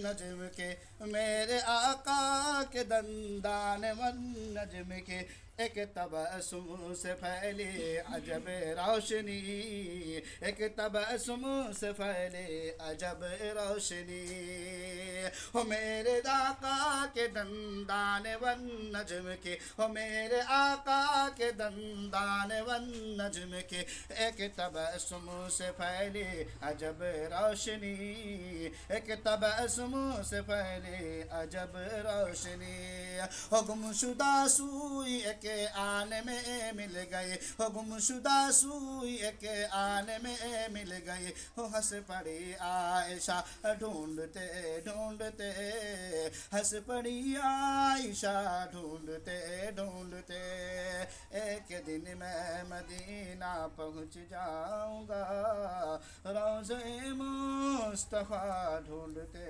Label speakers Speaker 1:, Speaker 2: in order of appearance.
Speaker 1: نجم کے میرے آقا کے دندان ون نجم کے ایک تبسم سے پھیلی عجب روشنی ایک تبسم سے پھیلی عجب روشنی ہو میرے آقا کے دندان ون نجم کے ہو میرے آقا کے دندان ون نجم کے ایک تبسم سے پھیلی عجب روشنی ایک تبسم سے پھیلی عجب روشنی ہو گمشدہ سوئی ایک آن میں مل گئی ہو گمشدہ سوئی ایک آن میں مل گئی ہو ہنس پڑی عائشہ ڈھونڈتے ڈھونڈتے ہنس پڑی عائشہ ڈھونڈتے ڈھونڈتے ایک دن میں مدینہ پہنچ جاؤں گا روضہ مصطفیٰ ڈھونڈتے